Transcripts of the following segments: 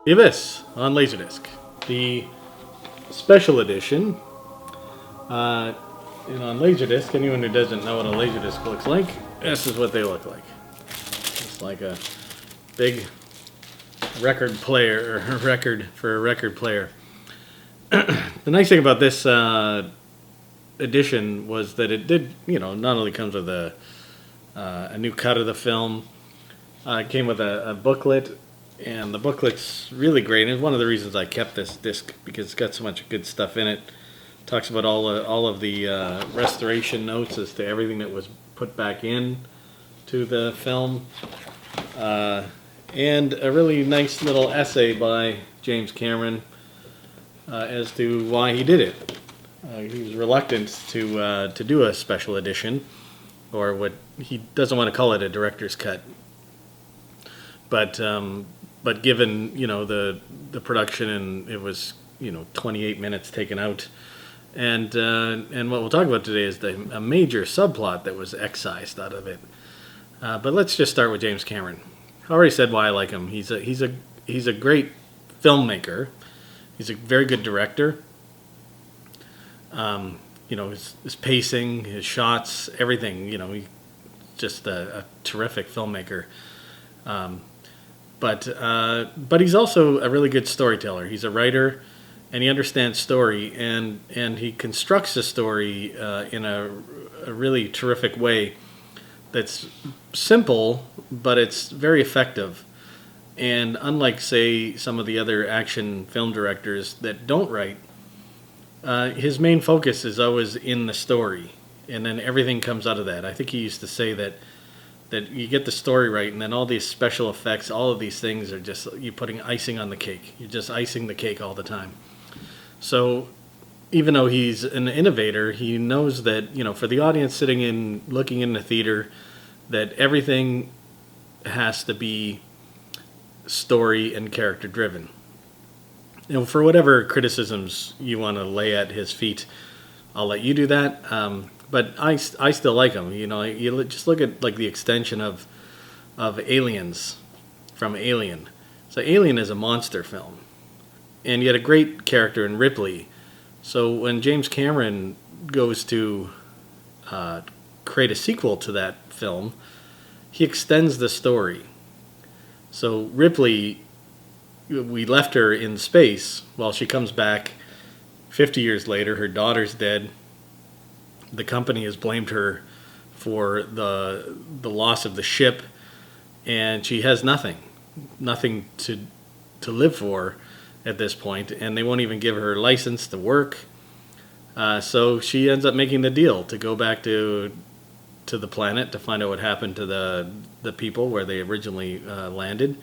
Ibis on Laserdisc. The special edition. And on Laserdisc, anyone who doesn't know what a Laserdisc looks like, this is what they look like. It's like a big record player, or record for a record player. The nice thing about this edition was that it did, not only comes with a new cut of the film, it came with a booklet, and the booklet's really great. And it's one of the reasons I kept this disc, because it's got so much good stuff in it. Talks about all of the restoration notes as to everything that was put back in to the film, and a really nice little essay by James Cameron as to why he did it. He was reluctant to do a special edition, or what he doesn't want to call it a director's cut. But given the production, and it was 28 minutes taken out. And what we'll talk about today is a major subplot that was excised out of it. But let's just start with James Cameron. I already said why I like him. He's a great filmmaker. He's a very good director. His pacing, his shots, everything. He's just a terrific filmmaker. But he's also a really good storyteller. He's a writer. And he understands story, and he constructs a story in a really terrific way that's simple, but it's very effective. And unlike, say, some of the other action film directors that don't write, his main focus is always in the story, and then everything comes out of that. I think he used to say that you get the story right, and then all these special effects, all of these things are just you putting icing on the cake. You're just icing the cake all the time. So even though he's an innovator, he knows that, for the audience looking in the theater, that everything has to be story and character driven. For whatever criticisms you want to lay at his feet, I'll let you do that. But I still like him. You just look at like the extension of Aliens from Alien. So Alien is a monster film. And you had a great character in Ripley. So when James Cameron goes to create a sequel to that film, he extends the story. So Ripley, we left her in space. Well, she comes back 50 years later. Her daughter's dead. The company has blamed her for the loss of the ship, and she has nothing to live for at this point, and they won't even give her a license to work. So she ends up making the deal to go back to the planet to find out what happened to the people where they originally landed,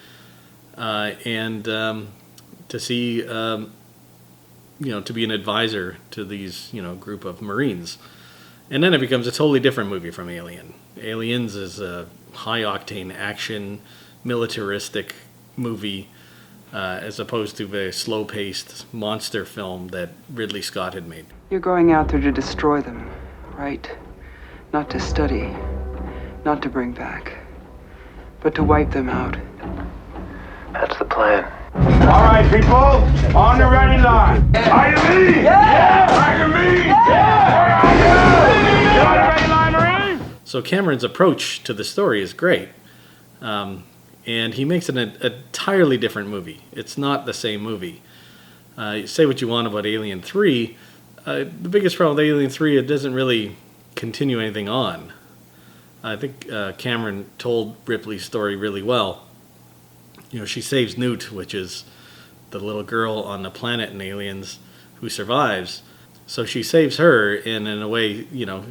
and to see, to be an advisor to these, group of Marines. And then it becomes a totally different movie from Alien. Aliens is a high-octane action, militaristic movie, as opposed to the slow-paced monster film that Ridley Scott had made. You're going out there to destroy them, right? Not to study, not to bring back, but to wipe them out. That's the plan. All right, people, on the ready line. Are you me? Yeah! Are you me? Yeah! You on the ready line, Marine? So Cameron's approach to the story is great. And he makes it an entirely different movie. It's not the same movie. Say what you want about Alien 3. The biggest problem with Alien 3, it doesn't really continue anything on. I think Cameron told Ripley's story really well. She saves Newt, which is the little girl on the planet in Aliens who survives. So she saves her, and in a way,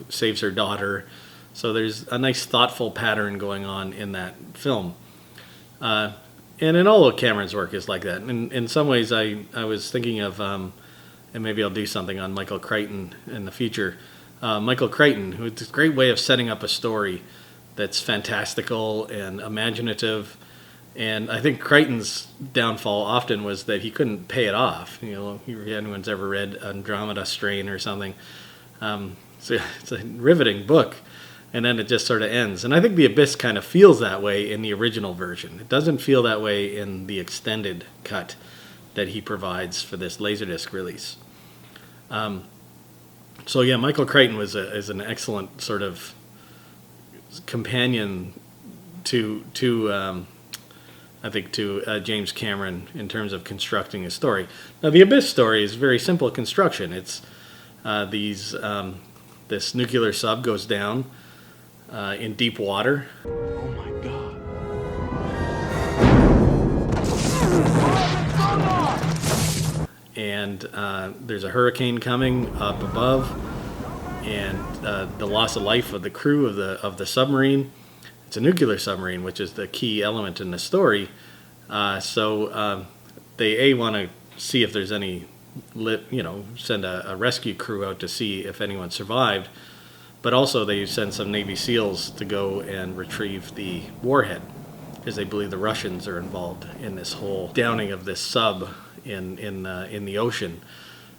saves her daughter. So there's a nice thoughtful pattern going on in that film. And in all of Cameron's work is like that. In some ways, I was thinking of, and maybe I'll do something on Michael Crichton in the future. Michael Crichton, who has a great way of setting up a story that's fantastical and imaginative. And I think Crichton's downfall often was that he couldn't pay it off. If anyone's ever read Andromeda Strain or something. So it's a riveting book. and then it just sort of ends. And I think The Abyss kind of feels that way in the original version. It doesn't feel that way in the extended cut that he provides for this Laserdisc release. So yeah, Michael Crichton is an excellent sort of companion to I think to James Cameron in terms of constructing a story. Now, the Abyss story is very simple construction. It's this nuclear sub goes down in deep water. Oh my God. And there's a hurricane coming up above, and the loss of life of the crew of the submarine. It's a nuclear submarine, which is the key element in the story. So they want to see if there's any send a rescue crew out to see if anyone survived, but also they send some Navy SEALs to go and retrieve the warhead, because they believe the Russians are involved in this whole downing of this sub in the ocean.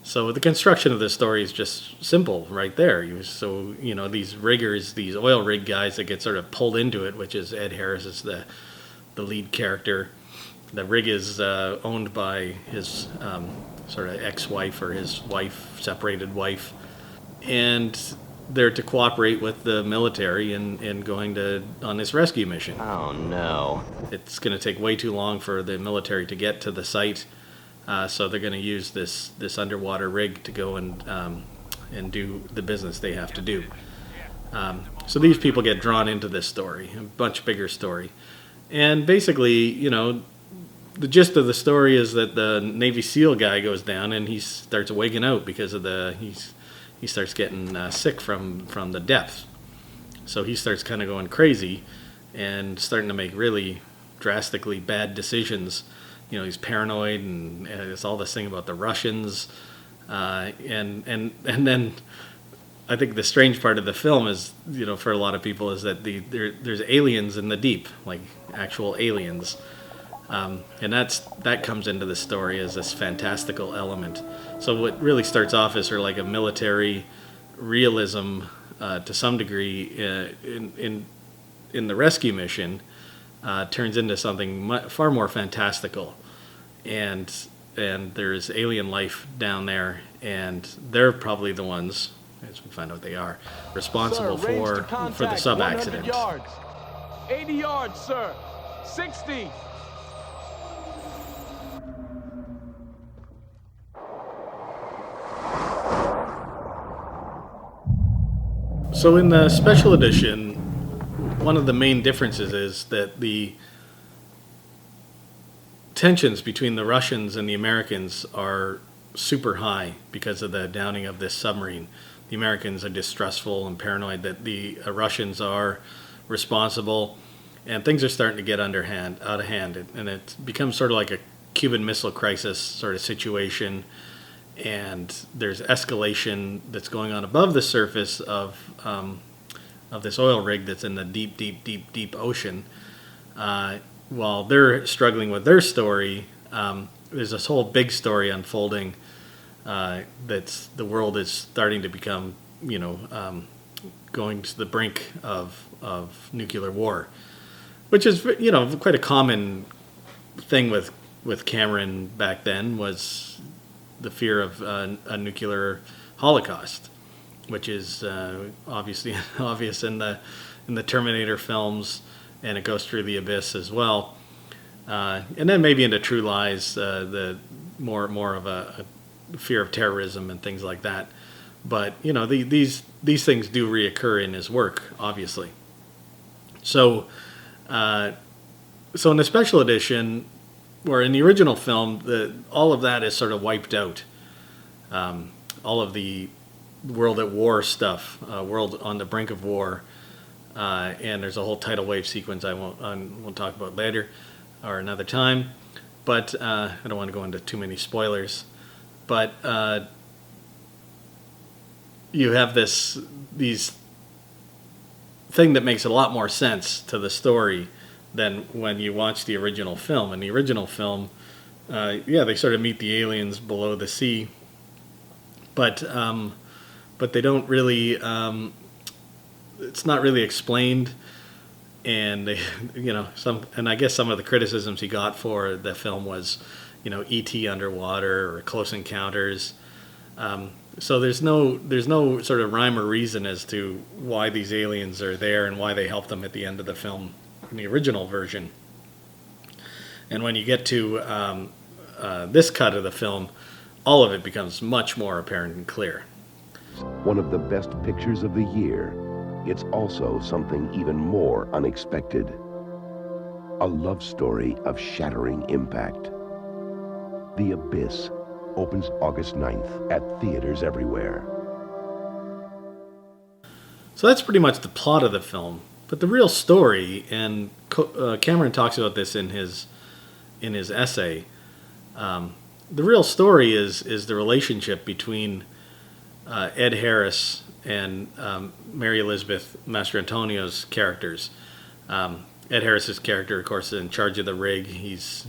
So the construction of this story is just simple right there. So these riggers, these oil rig guys that get sort of pulled into it, which is Ed Harris is the lead character. The rig is owned by his sort of ex-wife or his separated wife, and they're to cooperate with the military in going on this rescue mission. Oh no. It's going to take way too long for the military to get to the site. So they're going to use this underwater rig to go and do the business they have to do. So these people get drawn into this story, a much bigger story. And basically, the gist of the story is that the Navy SEAL guy goes down and he starts wigging out because of he starts getting sick from the depths. So he starts kind of going crazy and starting to make really drastically bad decisions. He's paranoid, and it's all this thing about the Russians, and then I think the strange part of the film is, for a lot of people, is that there's aliens in the deep, like actual aliens, and that comes into the story as this fantastical element. So what really starts off as sort of like a military realism to some degree in the rescue mission turns into something far more fantastical. And there's alien life down there, and they're probably the ones, as we find out they are, responsible for the sub accident. yards. 80 yards, sir. 60. So in the special edition, one of the main differences is that the tensions between the Russians and the Americans are super high because of the downing of this submarine. The Americans are distrustful and paranoid that the Russians are responsible, and things are starting to get out of hand, and it becomes sort of like a Cuban Missile Crisis sort of situation, and there's escalation that's going on above the surface of this oil rig that's in the deep ocean. While they're struggling with their story, there's this whole big story unfolding that's the world is starting to become, going to the brink of nuclear war, which is, quite a common thing with Cameron back then, was the fear of a nuclear holocaust, which is obviously obvious in the Terminator films. And it goes through The Abyss as well, and then maybe into True Lies, the more of a fear of terrorism and things like that. But these things do reoccur in his work, obviously. So in the special edition, or in the original film, all of that is sort of wiped out. All of the world at war stuff, world on the brink of war. And there's a whole tidal wave sequence I won't talk about later or another time, but I don't want to go into too many spoilers. But you have this thing that makes a lot more sense to the story than when you watch the original film. In the original film, they sort of meet the aliens below the sea, but they don't really. it's not really explained, and they, and I guess some of the criticisms he got for the film was, E.T. underwater or Close Encounters. So there's no sort of rhyme or reason as to why these aliens are there and why they help them at the end of the film in the original version. And when you get to this cut of the film, all of it becomes much more apparent and clear. One of the best pictures of the year, it's also something even more unexpected. A love story of shattering impact. The Abyss opens August 9th at theaters everywhere. So that's pretty much the plot of the film. But the real story, and Cameron talks about this in his essay, the real story is the relationship between Ed Harris and Mary Elizabeth Mastrantonio's characters. Ed Harris's character, of course, is in charge of the rig. He's,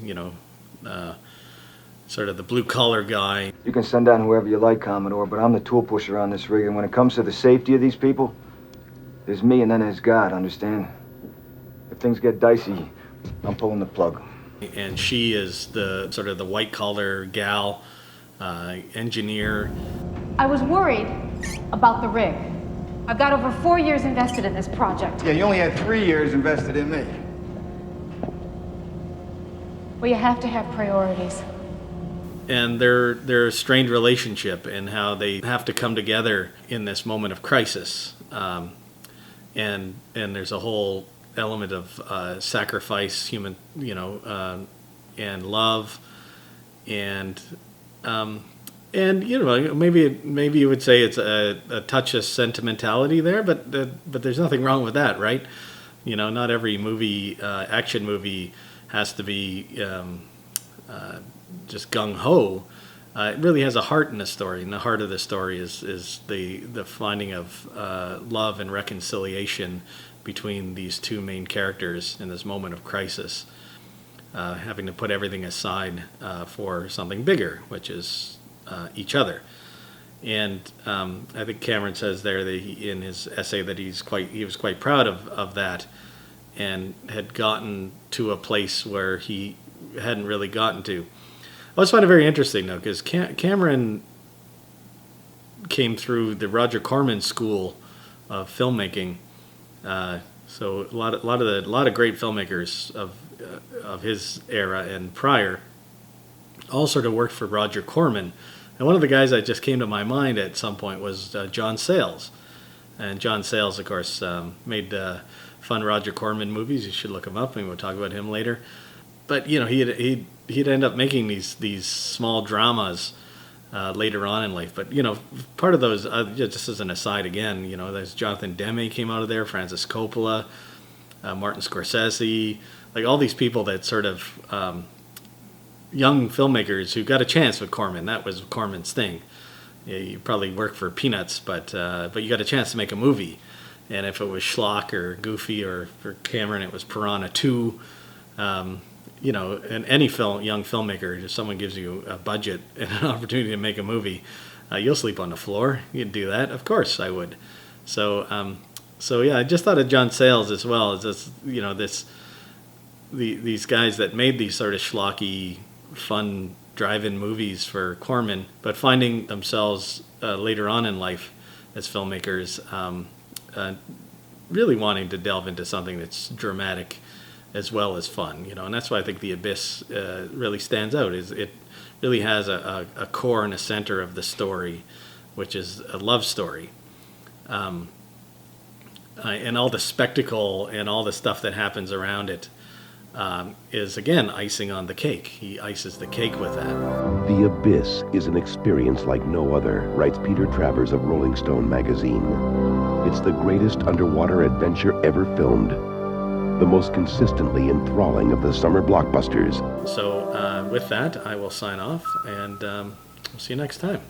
sort of the blue-collar guy. You can send down whoever you like, Commodore, but I'm the tool pusher on this rig, and when it comes to the safety of these people, there's me and then there's God, understand? If things get dicey, I'm pulling the plug. And she is the sort of the white-collar gal, engineer. I was worried about the rig. I've got over 4 years invested in this project. Yeah, you only had 3 years invested in me. Well, you have to have priorities. And their strained relationship and how they have to come together in this moment of crisis. And there's a whole element of sacrifice, human, and love, and maybe you would say it's a touch of sentimentality there, but there's nothing wrong with that, right? Not every movie, action movie, has to be just gung ho. It really has a heart in the story, and the heart of the story is the finding of love and reconciliation between these two main characters in this moment of crisis, having to put everything aside for something bigger, which is each other. And I think Cameron says there that in his essay that he was quite proud of that, and had gotten to a place where he hadn't really gotten to. I always find it very interesting, though, because Cameron came through the Roger Corman school of filmmaking. So a lot of great filmmakers of his era and prior all sort of worked for Roger Corman. And one of the guys that just came to my mind at some point was John Sayles. And John Sayles, of course, made fun Roger Corman movies. You should look him up, and we'll talk about him later. But he'd end up making these small dramas later on in life. But part of those, just as an aside again, there's Jonathan Demme came out of there, Francis Coppola, Martin Scorsese, like all these people that sort of young filmmakers who got a chance with Corman. That was Corman's thing. You probably work for peanuts, but you got a chance to make a movie. And if it was schlock or goofy, or for Cameron it was Piranha 2. And any young filmmaker, if someone gives you a budget and an opportunity to make a movie, you'll sleep on the floor. You'd do that, of course I would. So yeah, I just thought of John Sayles as well as this, these guys that made these sort of schlocky, fun drive-in movies for Corman, but finding themselves later on in life as filmmakers, really wanting to delve into something that's dramatic as well as fun, and that's why I think The Abyss really stands out. Is it really has a core and a center of the story, which is a love story, and all the spectacle and all the stuff that happens around it is again icing on the cake. He ices the cake with that. The Abyss is an experience like no other, writes Peter Travers of Rolling Stone magazine. It's the greatest underwater adventure ever filmed. The most consistently enthralling of the summer blockbusters. So with that, I will sign off, and we'll see you next time.